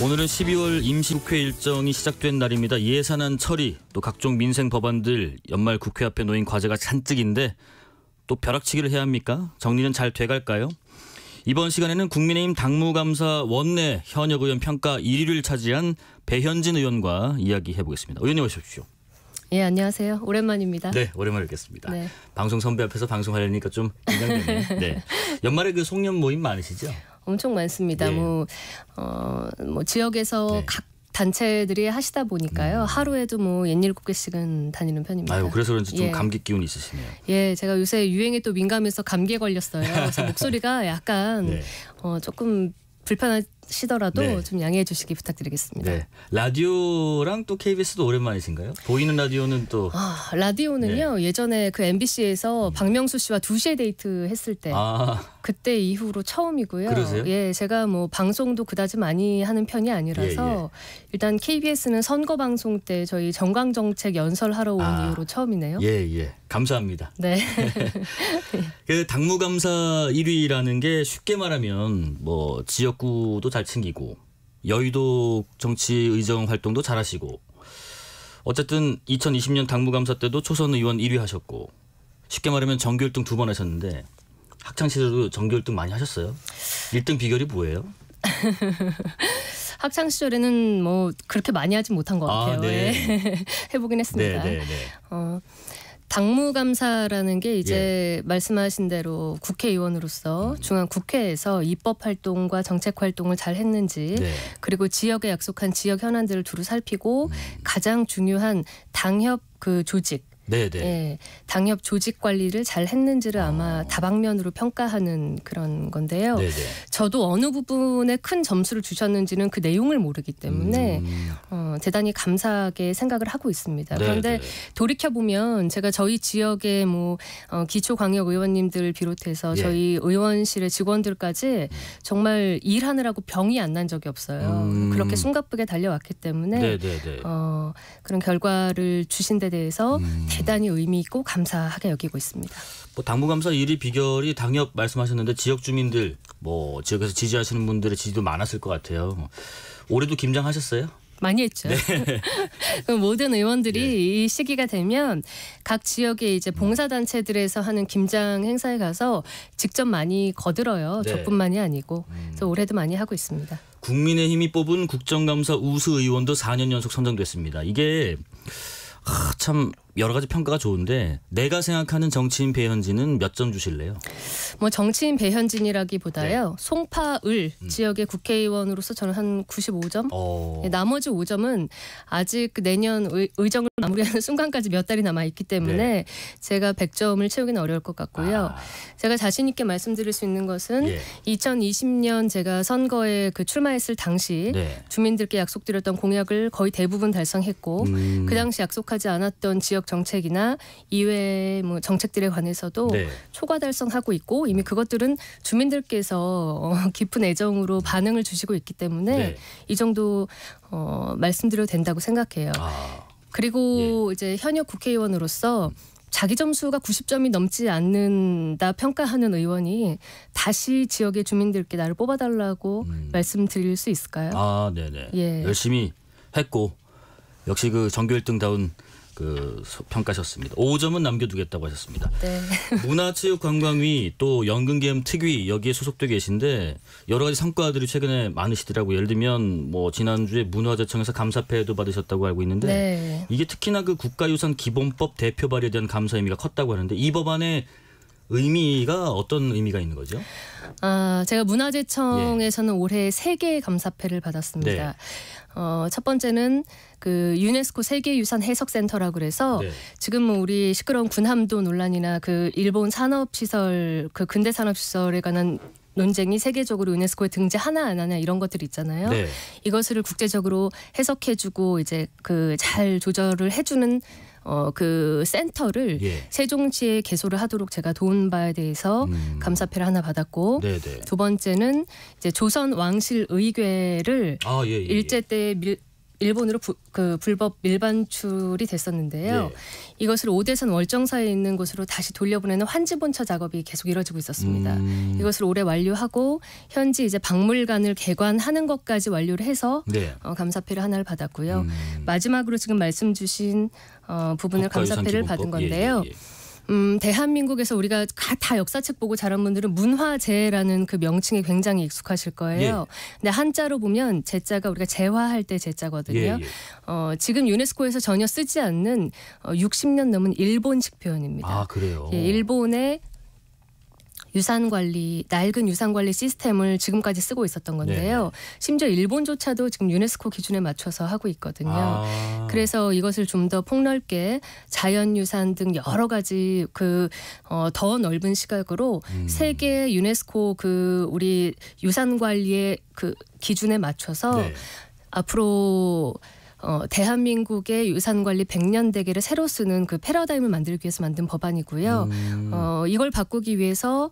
오늘은 12월 임시국회 일정이 시작된 날입니다. 예산안 처리, 또 각종 민생 법안들 연말 국회 앞에 놓인 과제가 잔뜩인데 또 벼락치기를 해야 합니까? 정리는 잘 돼갈까요? 이번 시간에는 국민의힘 당무감사 원내 현역 의원 평가 1위를 차지한 배현진 의원과 이야기해보겠습니다. 의원님 어서 오십시오. 예, 안녕하세요. 오랜만입니다. 네, 오랜만에 뵙겠습니다. 네. 방송 선배 앞에서 방송하려니까 좀 긴장되네요. 네. 연말에 그 송년 모임 많으시죠? 엄청 많습니다. 예. 뭐 지역에서 네. 각 단체들이 하시다 보니까요. 하루에도 뭐 67개씩은 다니는 편입니다. 아유, 그래서 그런지 좀 예. 감기 기운이 있으시네요. 예, 제가 요새 유행에 또 민감해서 감기에 걸렸어요. 그래서 목소리가 약간 네. 조금 불편하시더라도 네. 좀 양해해 주시기 부탁드리겠습니다. 네. 라디오랑 또 KBS도 오랜만이신가요? 보이는 라디오는 또 라디오는요. 예전에 그 MBC에서 박명수 씨와 2시에 데이트 했을 때 그때 이후로 처음이고요. 그러세요? 예, 제가 뭐 방송도 그다지 많이 하는 편이 아니라서 일단 KBS는 선거 방송 때 저희 정강정책 연설하러 온 이후로 처음이네요. 예. 감사합니다. 네. 그 당무감사 1위라는 게 쉽게 말하면 뭐 지역구도 잘 챙기고 여의도 정치 의정 활동도 잘하시고 어쨌든 2020년 당무감사 때도 초선 의원 1위 하셨고 쉽게 말하면 정규 1등 2번 하셨는데 학창 시절도 정규 1등 많이 하셨어요? 1등 비결이 뭐예요? 학창 시절에는 뭐 그렇게 많이 하진 못한 것 같아요. 네. 해보긴 했습니다. 네. 당무감사라는 게 이제 말씀하신 대로 국회의원으로서 중앙국회에서 입법 활동과 정책 활동을 잘 했는지 그리고 지역에 약속한 지역 현안들을 두루 살피고 가장 중요한 당협 그 조직 예, 당협 조직 관리를 잘 했는지를 아마 다방면으로 평가하는 그런 건데요. 저도 어느 부분에 큰 점수를 주셨는지는 그 내용을 모르기 때문에 대단히 감사하게 생각을 하고 있습니다. 그런데 돌이켜보면 제가 저희 지역의 뭐 기초광역 의원님들 비롯해서 저희 의원실의 직원들까지 정말 일하느라고 병이 안 난 적이 없어요. 그렇게 숨가쁘게 달려왔기 때문에 그런 결과를 주신 데 대해서 대단히 의미 있고 감사하게 여기고 있습니다. 뭐 당무감사 1위 비결이 당협 말씀하셨는데 지역 주민들 뭐 지역에서 지지하시는 분들의 지지도 많았을 것 같아요. 올해도 김장하셨어요? 많이 했죠. 모든 의원들이 이 시기가 되면 각 지역의 이제 봉사단체들에서 하는 김장 행사에 가서 직접 많이 거들어요. 저뿐만이 아니고. 그래서 올해도 많이 하고 있습니다. 국민의힘이 뽑은 국정감사 우수 의원도 4년 연속 선정됐습니다. 이게 참 여러 가지 평가가 좋은데 내가 생각하는 정치인 배현진은 몇 점 주실래요? 뭐 정치인 배현진이라기보다요. 송파을 지역의 국회의원으로서 저는 한 95점. 나머지 5점은 아직 내년 의정을 마무리하는 순간까지 몇 달이 남아 있기 때문에 제가 100점을 채우기는 어려울 것 같고요. 제가 자신 있게 말씀드릴 수 있는 것은 2020년 제가 선거에 그 출마했을 당시 주민들께 약속드렸던 공약을 거의 대부분 달성했고 그 당시 약속하지 않았던 지역 정책이나 이외의 뭐 정책들에 관해서도 초과 달성하고 있고 이미 그것들은 주민들께서 깊은 애정으로 반응을 주시고 있기 때문에 이 정도 말씀드려도 된다고 생각해요. 그리고 이제 현역 국회의원으로서 자기 점수가 90점이 넘지 않는다 평가하는 의원이 다시 지역의 주민들께 나를 뽑아달라고 말씀드릴 수 있을까요? 열심히 했고 역시 그 정규 1등다운 그 평가셨습니다. 5점은 남겨두겠다고 하셨습니다. 문화체육관광위 또 연금계엄 특위 여기에 소속돼 계신데 여러 가지 성과들이 최근에 많으시더라고요. 예를 들면 뭐 지난주에 문화재청에서 감사패도 받으셨다고 알고 있는데 이게 특히나 그 국가유산 기본법 대표 발의에 대한 감사 의미가 컸다고 하는데 이 법안의 의미가 어떤 의미가 있는 거죠? 제가 문화재청에서는 올해 3개의 감사패를 받았습니다. 첫 번째는 그 유네스코 세계유산 해석센터라고 그래서 지금 뭐 우리 시끄러운 군함도 논란이나 그 일본 산업시설 그 근대산업시설에 관한 논쟁이 세계적으로 유네스코에 등재 하나 안 하나 이런 것들이 있잖아요. 이것을 국제적으로 해석해주고 이제 그 잘 조절을 해주는 그 센터를 세종시에 개소를 하도록 제가 도운 바에 대해서 감사패를 하나 받았고 두 번째는 이제 조선 왕실 의궤를 일제 때 일본으로 불법 밀반출이 됐었는데요. 예. 이것을 오대산 월정사에 있는 곳으로 다시 돌려보내는 환지본처 작업이 계속 이루어지고 있었습니다. 이것을 올해 완료하고 현지 이제 박물관을 개관하는 것까지 완료를 해서 네. 감사패를 하나를 받았고요. 마지막으로 지금 말씀 주신 부분을 감사패를 받은 건데요. 예. 대한민국에서 우리가 다 역사책 보고 자란 분들은 문화재라는 그 명칭에 굉장히 익숙하실 거예요. 근데 한자로 보면 제자가 우리가 재화할 때 제자거든요. 지금 유네스코에서 전혀 쓰지 않는 60년 넘은 일본식 표현입니다. 아, 그래요? 일본의 유산관리, 낡은 유산관리 시스템을 지금까지 쓰고 있었던 건데요. 네. 심지어 일본조차도 지금 유네스코 기준에 맞춰서 하고 있거든요. 그래서 이것을 좀 더 폭넓게 자연유산 등 여러 가지 더 넓은 시각으로 세계 유네스코 우리 유산관리의 기준에 맞춰서 네. 앞으로 대한민국의 유산관리 100년 대계를 새로 쓰는 그 패러다임을 만들기 위해서 만든 법안이고요. 이걸 바꾸기 위해서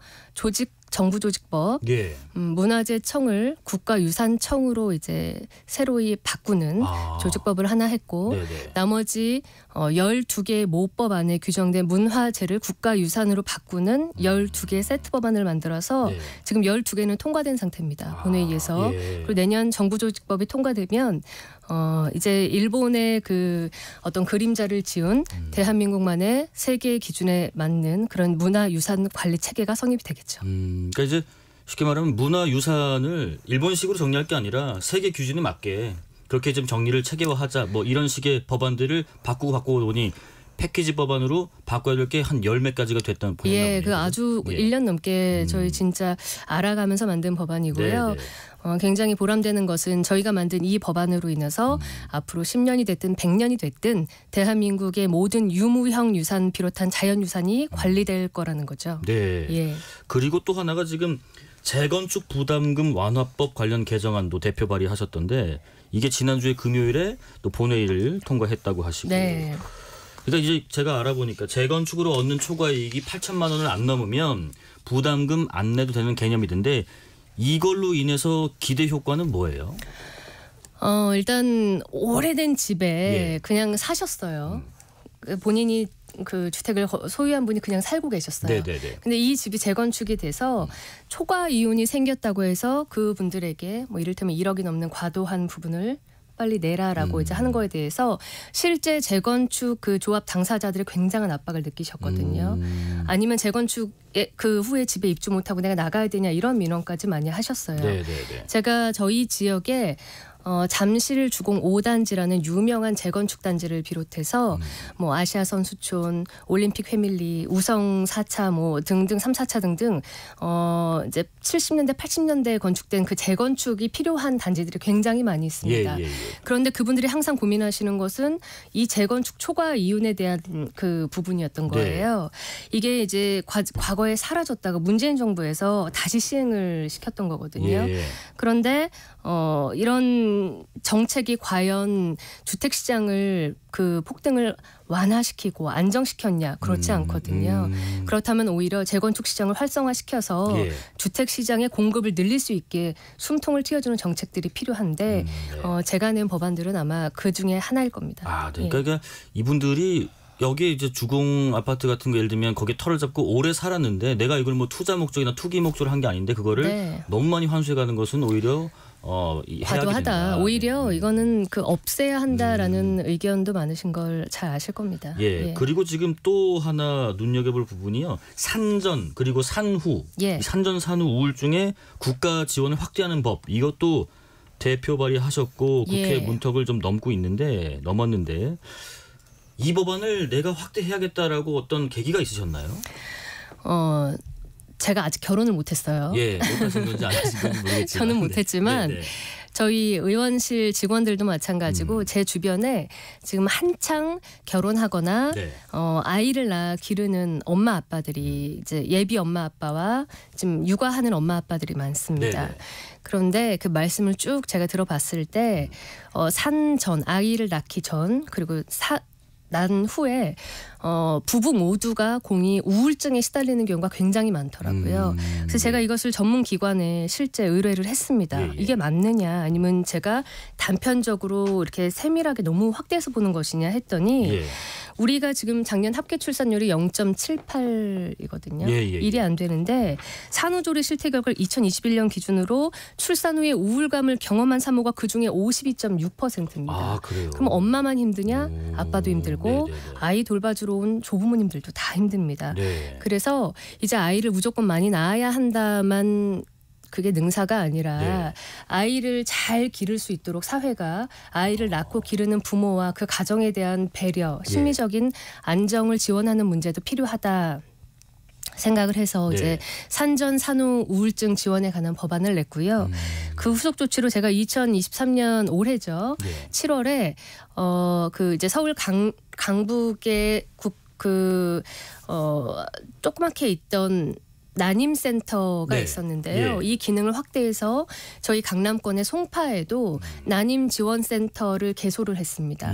정부 조직법, 예. 문화재청을 국가유산청으로 이제 새로이 바꾸는 조직법을 하나 했고, 네네. 나머지 12개의 모법 안에 규정된 문화재를 국가유산으로 바꾸는 12개의 세트 법안을 만들어서 네. 지금 12개는 통과된 상태입니다. 본회의에서. 예. 그리고 내년 정부 조직법이 통과되면 이제 일본의 어떤 그림자를 지운 대한민국만의 세계 기준에 맞는 그런 문화유산 관리 체계가 성립이 되겠죠. 그러니까 이제 쉽게 말하면 문화유산을 일본식으로 정리할 게 아니라 세계 기준에 맞게 그렇게 좀 정리를 체계화하자 뭐 이런 식의 법안들을 바꾸고 보니 패키지 법안으로 바꿔야 될 게 한 10몇 가지가 됐다는 보니까. 예, 아주 1년 넘게 저희 진짜 알아가면서 만든 법안이고요. 굉장히 보람되는 것은 저희가 만든 이 법안으로 인해서 앞으로 10년이 됐든 100년이 됐든 대한민국의 모든 유무형 유산 비롯한 자연유산이 관리될 거라는 거죠. 네. 예. 그리고 또 하나가 지금 재건축 부담금 완화법 관련 개정안도 대표 발의하셨던데 이게 지난주에 금요일에 또 본회의를 통과했다고 하시고. 네. 그러니까 이제 제가 알아보니까 재건축으로 얻는 초과이익이 8천만 원을 안 넘으면 부담금 안 내도 되는 개념이던데 이걸로 인해서 기대 효과는 뭐예요? 일단 오래된 집에 예. 그냥 사셨어요. 본인이 그 주택을 소유한 분이 그냥 살고 계셨어요. 네네네. 근데 이 집이 재건축이 돼서 초과 이윤이 생겼다고 해서 그 분들에게 뭐 이를테면 1억이 넘는 과도한 부분을 빨리 내라라고 이제 하는 거에 대해서 실제 재건축 조합 당사자들이 굉장한 압박을 느끼셨거든요. 아니면 재건축에 후에 집에 입주 못하고 내가 나가야 되냐 이런 민원까지 많이 하셨어요. 네네네. 제가 저희 지역에 잠실 주공 5단지라는 유명한 재건축 단지를 비롯해서 뭐 아시아 선수촌, 올림픽 패밀리, 우성 4차 뭐 등등 3, 4차 등등 이제 70년대, 80년대에 건축된 그 재건축이 필요한 단지들이 굉장히 많이 있습니다. 그런데 그분들이 항상 고민하시는 것은 이 재건축 초과 이윤에 대한 그 부분이었던 거예요. 네. 이게 이제 과거에 사라졌다가 문재인 정부에서 다시 시행을 시켰던 거거든요. 그런데 이런 정책이 과연 주택 시장을 폭등을 완화시키고 안정시켰냐? 그렇지 않거든요. 그렇다면 오히려 재건축 시장을 활성화시켜서 주택 시장의 공급을 늘릴 수 있게 숨통을 틔워주는 정책들이 필요한데 제가 낸 법안들은 아마 그 중에 하나일 겁니다. 그러니까 이분들이 여기에 이제 주공 아파트 같은 거 예를 들면 거기에 터를 잡고 오래 살았는데 내가 이걸 뭐 투자 목적이나 투기 목적으로 한 게 아닌데 그거를 너무 많이 환수해가는 것은 오히려 과도하다. 오히려 이거는 없애야 한다라는 의견도 많으신 걸 잘 아실 겁니다. 그리고 지금 또 하나 눈여겨볼 부분이요. 산전 그리고 산후. 산전 산후 우울증에 국가 지원을 확대하는 법. 이것도 대표 발의하셨고 국회 문턱을 좀 넘었는데 이 법안을 내가 확대해야겠다라고 어떤 계기가 있으셨나요? 제가 아직 결혼을 못했어요. 못하신 건지 안 하신 건지 모르겠지만. 저는 못했지만 저희 의원실 직원들도 마찬가지고 제 주변에 지금 한창 결혼하거나 아이를 기르는 엄마 아빠들이 이제 예비 엄마 아빠와 지금 육아하는 엄마 아빠들이 많습니다. 그런데 그 말씀을 쭉 제가 들어봤을 때 산 전 아이를 낳기 전 그리고 난 후에 부부 모두가 공이 우울증에 시달리는 경우가 굉장히 많더라고요. 그래서 제가 이것을 전문 기관에 실제 의뢰를 했습니다. 예, 예. 이게 맞느냐 아니면 제가 단편적으로 이렇게 세밀하게 너무 확대해서 보는 것이냐 했더니 예. 우리가 지금 작년 합계 출산율이 0.78이거든요. 예, 예, 예. 일이 안 되는데 산후조리 실태 결과를 2021년 기준으로 출산 후에 우울감을 경험한 산모가 그중에 52.6%입니다. 아, 그래요? 그럼 엄마만 힘드냐? 아빠도 힘들고 네네네. 아이 돌봐주러 온 조부모님들도 다 힘듭니다. 네. 그래서 이제 아이를 무조건 많이 낳아야 한다만 그게 능사가 아니라 네. 아이를 잘 기를 수 있도록 사회가 아이를 낳고 기르는 부모와 그 가정에 대한 배려, 심리적인 안정을 지원하는 문제도 필요하다. 생각을 해서 네. 이제 산전 산후 우울증 지원에 관한 법안을 냈고요. 그 후속 조치로 제가 2023년 올해죠. 네. 7월에 그 이제 서울 강북에 조그맣게 있던 난임센터가 네. 있었는데요. 예. 이 기능을 확대해서 저희 강남권의 송파에도 난임 지원센터를 개소를 했습니다.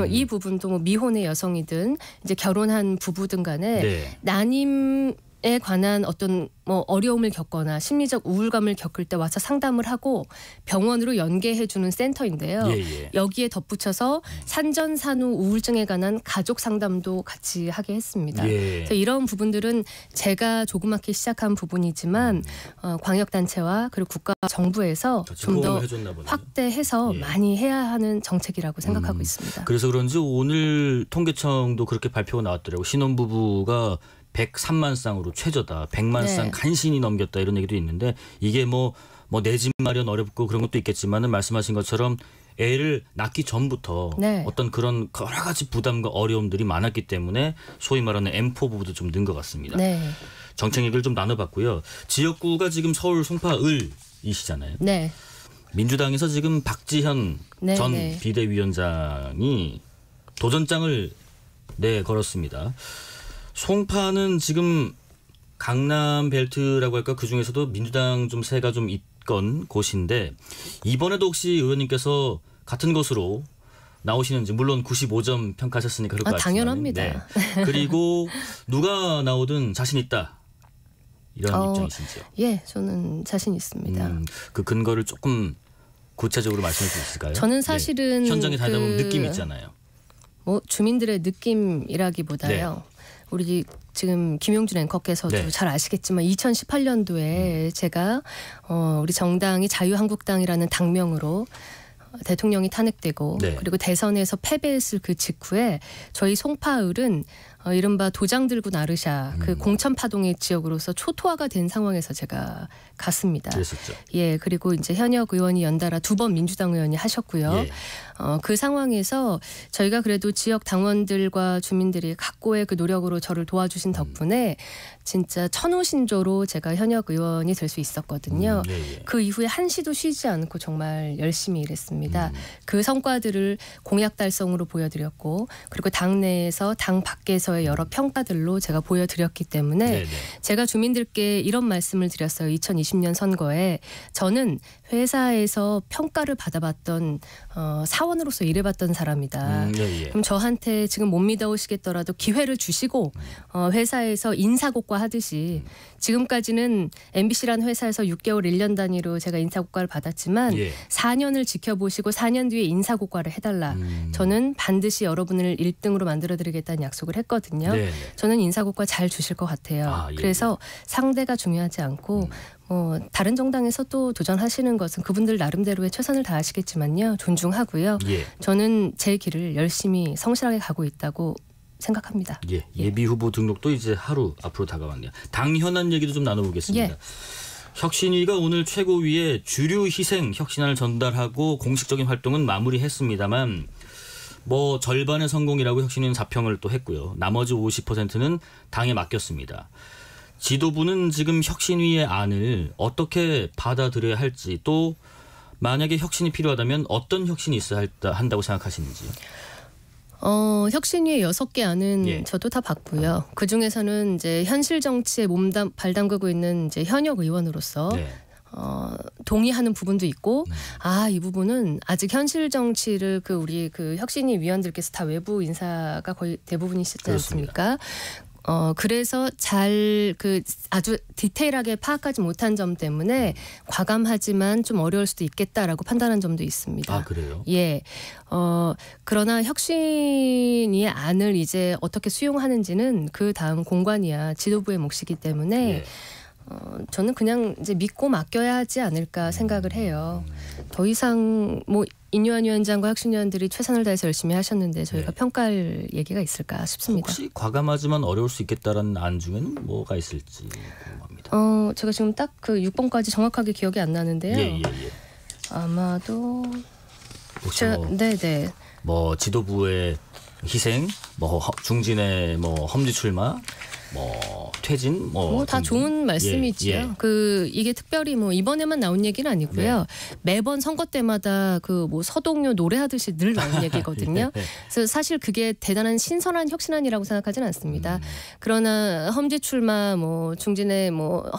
이 부분도 뭐 미혼의 여성이든 이제 결혼한 부부든 간에 네. 난임에 관한 어떤 뭐 어려움을 겪거나 심리적 우울감을 겪을 때 와서 상담을 하고 병원으로 연계해주는 센터인데요. 예, 예. 여기에 덧붙여서 산전산후 우울증에 관한 가족 상담도 같이 하게 했습니다. 예. 그래서 이런 부분들은 제가 조그맣게 시작한 부분이지만 광역단체와 그리고 국가 정부에서 좀 더 확대해서 예. 많이 해야 하는 정책이라고 생각하고 있습니다. 그래서 그런지 오늘 통계청도 그렇게 발표가 나왔더라고요. 신혼부부가 103만 쌍으로 최저다. 100만 쌍 네. 간신히 넘겼다 이런 얘기도 있는데 이게 뭐 내 집 마련 어렵고 그런 것도 있겠지만은 말씀하신 것처럼 애를 낳기 전부터 네. 어떤 그런 여러 가지 부담과 어려움들이 많았기 때문에 소위 말하는 M4 부부도 좀 는 것 같습니다. 네. 정책 얘기를 좀 나눠봤고요. 지역구가 지금 서울 송파을이시잖아요. 네. 민주당에서 지금 박지현 네, 전 네. 비대위원장이 도전장을 걸었습니다. 송파는 지금 강남 벨트라고 할까 그중에서도 민주당 좀 세가 좀 있건 곳인데 이번에도 혹시 의원님께서 같은 것으로 나오시는지 물론 95점 평가하셨으니까 그럴 것 같지만 당연합니다. 네. 그리고 누가 나오든 자신 있다 이런 입장이신지요? 예, 저는 자신 있습니다. 그 근거를 조금 구체적으로 말씀해 주실 수 있을까요? 저는 사실은 네. 현장에 다니다 보면 느낌이 있잖아요. 뭐 주민들의 느낌이라기보다요. 우리 지금 김용준 앵커께서도 네. 잘 아시겠지만 2018년도에 제가 우리 정당이 자유한국당이라는 당명으로 대통령이 탄핵되고 네. 그리고 대선에서 패배했을 그 직후에 저희 송파을은 이른바 도장 들고 나르샤 그 공천파동의 지역으로서 초토화가 된 상황에서 제가 갔습니다. 그랬었죠. 예, 그리고 이제 현역 의원이 연달아 2번 민주당 의원이 하셨고요. 예. 그 상황에서 저희가 그래도 지역 당원들과 주민들이 각고의 그 노력으로 저를 도와주신 덕분에 진짜 천우신조로 제가 현역 의원이 될 수 있었거든요. 예, 예. 그 이후에 한시도 쉬지 않고 정말 열심히 일했습니다. 그 성과들을 공약 달성으로 보여드렸고 그리고 당내에서 당 밖에서의 여러 평가들로 제가 보여드렸기 때문에 네, 네. 제가 주민들께 이런 말씀을 드렸어요. 2020년 선거에 저는 회사에서 평가를 받아봤던 사원으로서 일해봤던 사람이다. 예, 예. 그럼 저한테 지금 못 믿어오시겠더라도 기회를 주시고 회사에서 인사고과 하듯이 지금까지는 MBC라는 회사에서 6개월 1년 단위로 제가 인사고과를 받았지만 예. 4년을 지켜보시고 4년 뒤에 인사고과를 해달라. 저는 반드시 여러분을 1등으로 만들어드리겠다는 약속을 했거든요. 네, 네. 저는 인사고과 잘 주실 것 같아요. 아, 예, 그래서 상대가 중요하지 않고 다른 정당에서 또 도전하시는 것은 그분들 나름대로의 최선을 다하시겠지만요. 존중하고요. 예. 저는 제 길을 열심히 성실하게 가고 있다고 생각합니다. 예. 예비 후보 등록도 이제 하루 앞으로 다가왔네요. 당 현안 얘기도 좀 나눠보겠습니다. 예. 혁신위가 오늘 최고위에 주류 희생 혁신안을 전달하고 공식적인 활동은 마무리했습니다만 뭐 절반의 성공이라고 혁신위는 자평을 또 했고요. 나머지 50%는 당에 맡겼습니다. 지도부는 지금 혁신위의 안을 어떻게 받아들여야 할지 또 만약에 혁신이 필요하다면 어떤 혁신이 있어야 한다고 생각하시는지요? 혁신위의 6개 안은 예. 저도 다 봤고요. 그 중에서는 이제 현실 정치에 발 담그고 있는 이제 현역 의원으로서 네. 동의하는 부분도 있고 이 부분은 아직 현실 정치를 우리 혁신위 위원들께서 다 외부 인사가 거의 대부분이시지 않습니까? 그래서 아주 디테일하게 파악하지 못한 점 때문에 과감하지만 좀 어려울 수도 있겠다라고 판단한 점도 있습니다. 아, 그래요? 예. 그러나 혁신위의 안을 이제 어떻게 수용하는지는 그 다음 공관위와 지도부의 몫이기 때문에 예. 저는 그냥 이제 믿고 맡겨야 하지 않을까 생각을 해요. 더 이상 인요한 위원장과 혁신위원들이 최선을 다해서 열심히 하셨는데 저희가 평가할 얘기가 있을까 싶습니다. 혹시 과감하지만 어려울 수 있겠다라는 안 중에는 뭐가 있을지 궁금합니다. 제가 지금 딱 6번까지 정확하게 기억이 안 나는데요. 예. 아마도 혹시 네네. 지도부의 희생, 중진의 험지 출마, 퇴진, 다 좋은 말씀이지요. 예. 이게 특별히 이번에만 나온 얘기는 아니고요. 네. 매번 선거 때마다 서동요 노래하듯이 늘 나온 얘기거든요. 예. 그래서 사실 그게 대단한 신선한 혁신안이라고 생각하지는 않습니다. 그러나 험지 출마, 중진의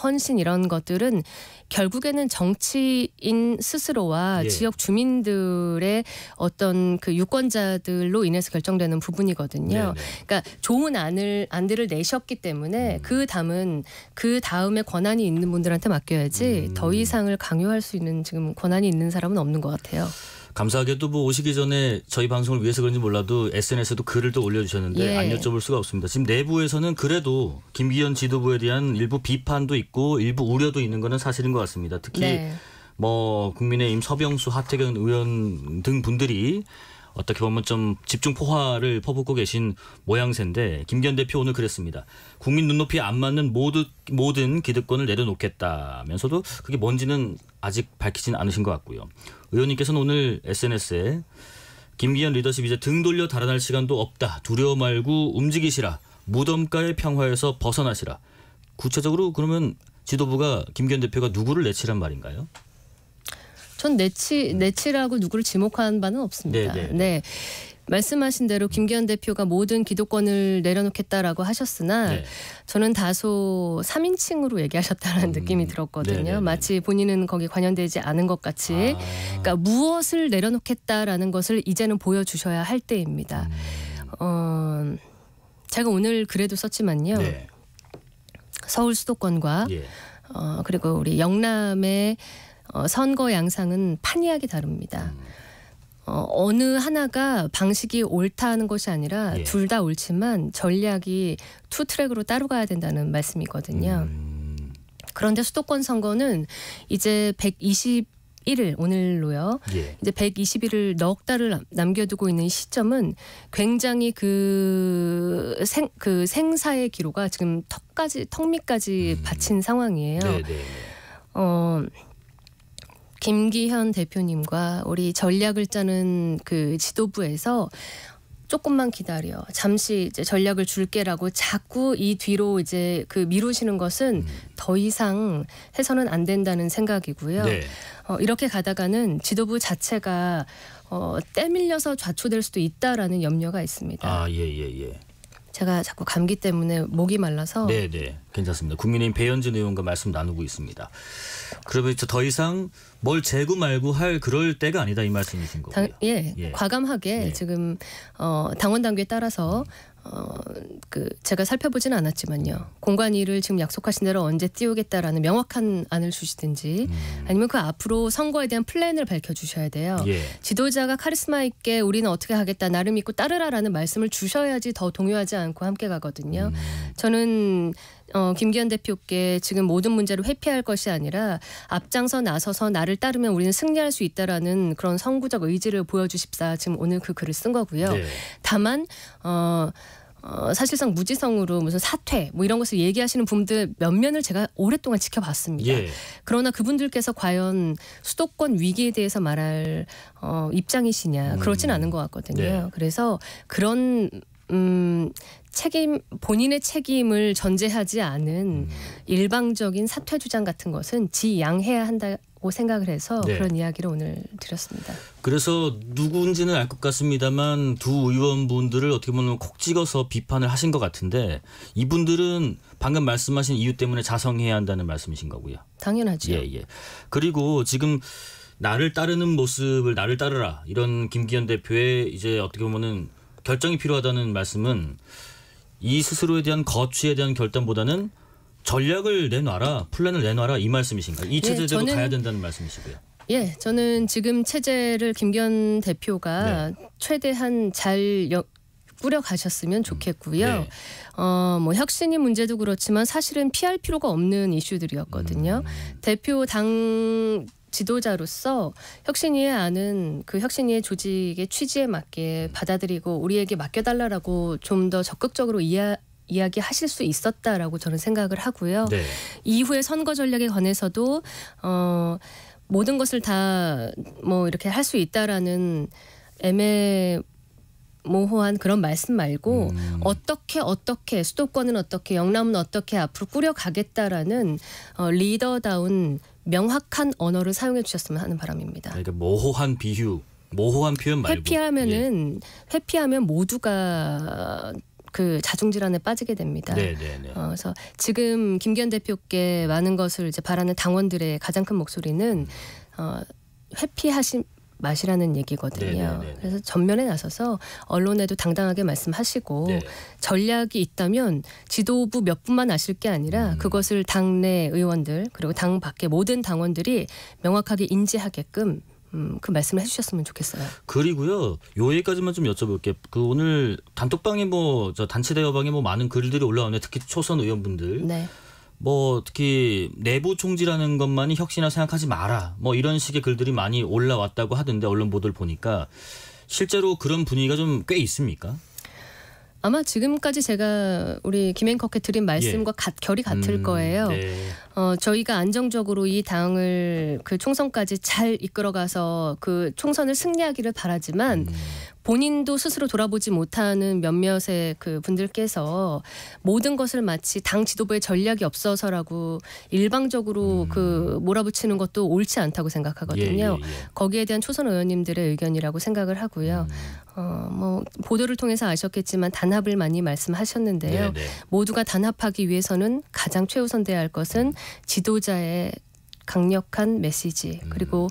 헌신 이런 것들은 결국에는 정치인 스스로와 지역 주민들의 어떤 유권자들로 인해서 결정되는 부분이거든요. 그러니까 좋은 안들을 내셨기 때문에 그 다음에 권한이 있는 분들한테 맡겨야지 더 이상을 강요할 수 있는 지금 권한이 있는 사람은 없는 것 같아요. 감사하게도 오시기 전에 저희 방송을 위해서 그런지 몰라도 SNS에도 글을 또 올려주셨는데 안 여쭤볼 수가 없습니다. 지금 내부에서는 그래도 김기현 지도부에 대한 일부 비판도 있고 일부 우려도 있는 것은 사실인 것 같습니다. 특히 국민의힘 서병수, 하태경 의원 등 분들이 어떻게 보면 좀 집중 포화를 퍼붓고 계신 모양새인데 김기현 대표 오늘 그랬습니다. 국민 눈높이에 안 맞는 모든 기득권을 내려놓겠다면서도 그게 뭔지는 아직 밝히진 않으신 것 같고요. 의원님께서는 오늘 SNS에 김기현 리더십 이제 등 돌려 달아날 시간도 없다. 두려워 말고 움직이시라. 무덤가의 평화에서 벗어나시라. 구체적으로 그러면 지도부가 김기현 대표가 누구를 내치란 말인가요? 전 내치라고 누구를 지목한 바는 없습니다. 네. 말씀하신 대로 김기현 대표가 모든 기득권을 내려놓겠다라고 하셨으나 저는 다소 3인칭으로 얘기하셨다는 느낌이 들었거든요. 마치 본인은 거기 관여되지 않은 것 같이. 그러니까 무엇을 내려놓겠다라는 것을 이제는 보여주셔야 할 때입니다. 제가 오늘 글에도 썼지만요. 서울 수도권과 그리고 우리 영남의 선거 양상은 판이하게 다릅니다. 어느 하나가 방식이 옳다는 것이 아니라 둘 다 옳지만 전략이 투 트랙으로 따로 가야 된다는 말씀이거든요. 그런데 수도권 선거는 이제 121일 오늘로요. 이제 120일을 넉 달을 남겨두고 있는 시점은 굉장히 생사의 기로가 지금 턱 밑까지 받친 상황이에요. 김기현 대표님과 우리 전략을 짜는 지도부에서 조금만 기다려. 잠시 이제 전략을 줄게라고 자꾸 이 뒤로 이제 미루시는 것은 더 이상 해서는 안 된다는 생각이고요. 이렇게 가다가는 지도부 자체가 떼밀려서 좌초될 수도 있다라는 염려가 있습니다. 제가 자꾸 감기 때문에 목이 말라서. 괜찮습니다. 국민의힘 배현진 의원과 말씀 나누고 있습니다. 그러면 더 이상 뭘 재고 말고 할 그럴 때가 아니다 이 말씀이신 거고요. 과감하게 지금 당원 당규에 따라서 제가 살펴보지는 않았지만요. 공관위를 지금 약속하신 대로 언제 띄우겠다라는 명확한 안을 주시든지 아니면 그 앞으로 선거에 대한 플랜을 밝혀주셔야 돼요. 지도자가 카리스마 있게 우리는 어떻게 하겠다 나를 믿고 따르라라는 말씀을 주셔야지 더 동요하지 않고 함께 가거든요. 저는 김기현 대표께 지금 모든 문제를 회피할 것이 아니라 앞장서 나서서 나를 따르면 우리는 승리할 수 있다라는 그런 선구적 의지를 보여주십사 지금 오늘 그 글을 쓴 거고요. 다만 사실상 무지성으로 무슨 사퇴 이런 것을 얘기하시는 분들 몇면을 제가 오랫동안 지켜봤습니다. 그러나 그분들께서 과연 수도권 위기에 대해서 말할 입장이시냐 그렇진 않은 것 같거든요. 그래서 그런 본인의 책임을 전제하지 않은 일방적인 사퇴 주장 같은 것은 지양해야 한다고 생각을 해서 네. 그런 이야기를 오늘 드렸습니다. 그래서 누구인지는 알 것 같습니다만 두 의원분들을 어떻게 보면 콕 찍어서 비판을 하신 것 같은데 이분들은 방금 말씀하신 이유 때문에 자성해야 한다는 말씀이신 거고요. 당연하죠. 예. 그리고 지금 나를 따르는 모습을 나를 따르라 이런 김기현 대표의 이제 어떻게 보면은 결정이 필요하다는 말씀은 이 스스로에 대한 거취에 대한 결단보다는 전략을 내놔라, 플랜을 내놔라 이 말씀이신가요? 이 체제대로 가야 된다는 말씀이시고요. 예, 저는 지금 체제를 김기현 대표가 최대한 잘 꾸려가셨으면 좋겠고요. 네. 뭐 혁신이 문제도 그렇지만 사실은 피할 필요가 없는 이슈들이었거든요. 대표 당 지도자로서 혁신위에 아는 그 혁신위의 조직의 취지에 맞게 받아들이고 우리에게 맡겨달라고 좀 더 적극적으로 이야기하실 수 있었다라고 저는 생각을 하고요. 네. 이후에 선거 전략에 관해서도 모든 것을 다 뭐 이렇게 할 수 있다라는 모호한 그런 말씀 말고 어떻게 수도권은 어떻게 영남은 어떻게 앞으로 꾸려가겠다라는 리더다운 명확한 언어를 사용해 주셨으면 하는 바람입니다. 그러니까 모호한 비유, 모호한 표현 말고 회피하면 모두가 그 자중질환에 빠지게 됩니다. 그래서 지금 김기현 대표께 많은 것을 이제 바라는 당원들의 가장 큰 목소리는 회피하시 마시라는 얘기거든요. 그래서 전면에 나서서 언론에도 당당하게 말씀하시고 전략이 있다면 지도부 몇 분만 아실 게 아니라 그것을 당내 의원들 그리고 당 밖의 모든 당원들이 명확하게 인지하게끔 그 말씀을 해주셨으면 좋겠어요. 그리고요, 요 얘기까지만 좀 여쭤볼게요. 그 오늘 단톡방에 저 단체 대화방에 많은 글들이 올라오네. 특히 초선 의원분들. 네. 특히 내부 총질하는 것만이 혁신이라 생각하지 마라. 이런 식의 글들이 많이 올라왔다고 하던데 언론 보도를 보니까 실제로 그런 분위기가 좀 꽤 있습니까? 아마 지금까지 제가 우리 김행커께 드린 말씀과 결이 같을 거예요. 저희가 안정적으로 이 당을 그 총선까지 잘 이끌어가서 그 총선을 승리하기를 바라지만 본인도 스스로 돌아보지 못하는 몇몇의 그 분들께서 모든 것을 마치 당 지도부의 전략이 없어서라고 일방적으로 그 몰아붙이는 것도 옳지 않다고 생각하거든요. 거기에 대한 초선 의원님들의 의견이라고 생각을 하고요. 보도를 통해서 아셨겠지만 단합을 많이 말씀하셨는데요. 모두가 단합하기 위해서는 가장 최우선돼야 할 것은 지도자의 강력한 메시지 그리고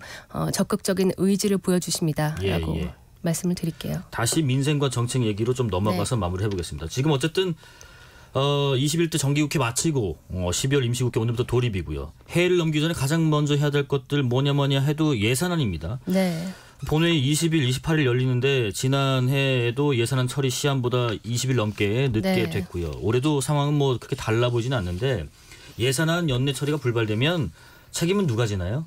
적극적인 의지를 보여주십니다라고 말씀을 드릴게요. 다시 민생과 정책 얘기로 좀 넘어가서 마무리해 보겠습니다. 지금 어쨌든 21대 정기국회 마치고 12월 임시국회 오늘부터 돌입이고요. 해를 넘기기 전에 가장 먼저 해야 될 것들 뭐냐 해도 예산안입니다. 본회의 20일, 28일 열리는데 지난해에도 예산안 처리 시한보다 20일 넘게 늦게 됐고요. 올해도 상황은 그렇게 달라 보이지는 않는데 예산안 연내 처리가 불발되면 책임은 누가 지나요?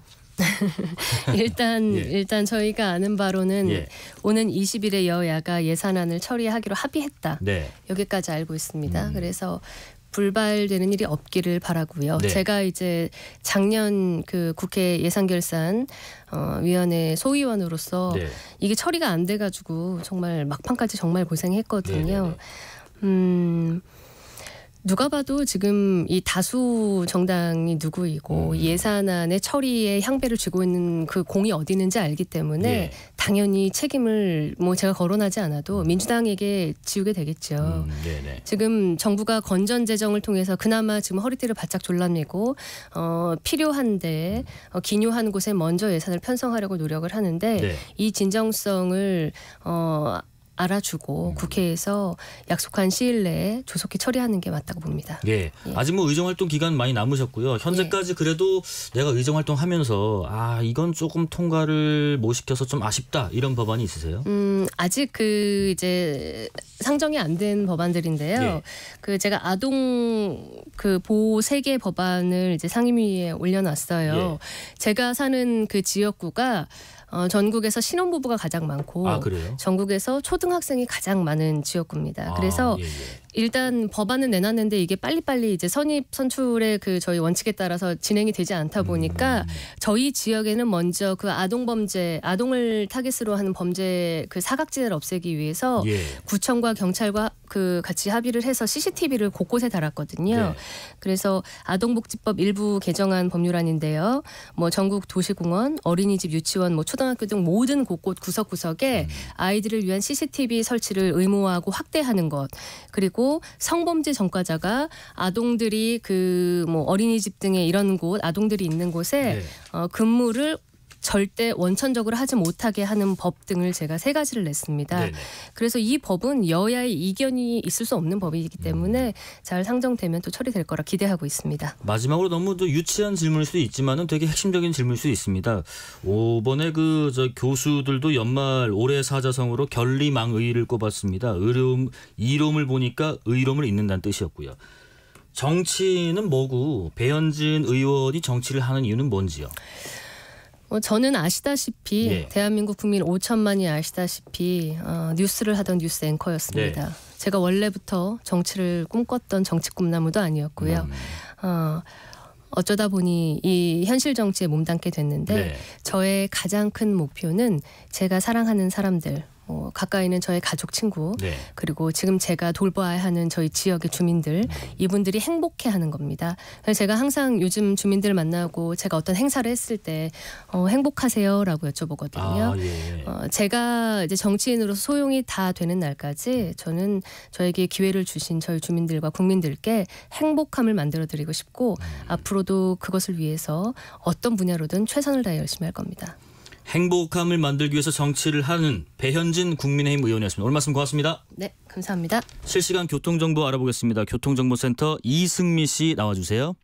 일단 저희가 아는 바로는 오는 20일에 여야가 예산안을 처리하기로 합의했다. 여기까지 알고 있습니다. 그래서 불발되는 일이 없기를 바라고요. 제가 이제 작년 그 국회 예산결산 위원회 소위원으로서 이게 처리가 안 돼가지고 정말 막판까지 정말 고생했거든요. 누가 봐도 지금 이 다수 정당이 누구이고 예산안의 처리에 향배를 쥐고 있는 그 공이 어디 있는지 알기 때문에 당연히 책임을 제가 거론하지 않아도 민주당에게 지우게 되겠죠. 지금 정부가 건전 재정을 통해서 그나마 지금 허리띠를 바짝 졸라매고 필요한데 기묘한 곳에 먼저 예산을 편성하려고 노력을 하는데 이 진정성을 알아주고 국회에서 약속한 시일 내에 조속히 처리하는 게 맞다고 봅니다. 아직 의정활동 기간 많이 남으셨고요. 현재까지 그래도 내가 의정활동하면서 이건 조금 통과를 못 시켜서 좀 아쉽다 이런 법안이 있으세요? 아직 그 이제 상정이 안 된 법안들인데요. 그 제가 아동 그 보호 3개 법안을 이제 상임위에 올려놨어요. 제가 사는 그 지역구가 전국에서 신혼부부가 가장 많고 전국에서 초등학생이 가장 많은 지역구입니다. 그래서 일단 법안은 내놨는데 이게 빨리빨리 이제 선입 선출의 그 저희 원칙에 따라서 진행이 되지 않다 보니까 저희 지역에는 먼저 그 아동을 타깃으로 하는 범죄 그 사각지대를 없애기 위해서 예. 구청과 경찰과 그 같이 합의를 해서 CCTV를 곳곳에 달았거든요. 네. 그래서 아동복지법 일부 개정안 법률안인데요. 뭐 전국 도시공원, 어린이집, 유치원, 뭐 초등학교 등 모든 곳곳 구석구석에 아이들을 위한 CCTV 설치를 의무화하고 확대하는 것. 그리고 성범죄 전과자가 아동들이 그 뭐 어린이집 등의 이런 곳, 아동들이 있는 곳에 네. 근무를 절대 원천적으로 하지 못하게 하는 법 등을 제가 3가지를 냈습니다. 네네. 그래서 이 법은 여야의 이견이 있을 수 없는 법이기 때문에 잘 상정되면 또 처리될 거라 기대하고 있습니다. 마지막으로 너무 또 유치한 질문일 수도 있지만은 되게 핵심적인 질문일 수도 있습니다. 이번에 저 교수들도 연말 올해 사자성어로 결리망의를 꼽았습니다. 이롬을 보니까 의로움을 잇는다는 뜻이었고요. 정치는 뭐고 배현진 의원이 정치를 하는 이유는 뭔지요? 저는 아시다시피 예. 대한민국 국민 5천만이 아시다시피 뉴스를 하던 뉴스 앵커였습니다. 네. 제가 원래부터 정치를 꿈꿨던 정치 꿈나무도 아니었고요. 어쩌다 보니 이 현실 정치에 몸담게 됐는데 네. 저의 가장 큰 목표는 제가 사랑하는 사람들, 가까이 있는 저의 가족, 친구, 네. 그리고 지금 제가 돌봐야 하는 저희 지역의 주민들, 이분들이 행복해하는 겁니다. 그래서 제가 항상 요즘 주민들 만나고 제가 어떤 행사를 했을 때 행복하세요라고 여쭤보거든요. 예. 제가 이제 정치인으로서 소용이 다 되는 날까지 저는 저에게 기회를 주신 저희 주민들과 국민들께 행복함을 만들어드리고 싶고 앞으로도 그것을 위해서 어떤 분야로든 최선을 다해 열심히 할 겁니다. 행복함을 만들기 위해서 정치를 하는 배현진 국민의힘 의원이었습니다. 오늘 말씀 고맙습니다. 네, 감사합니다. 실시간 교통정보 알아보겠습니다. 교통정보센터 이승미 씨 나와주세요.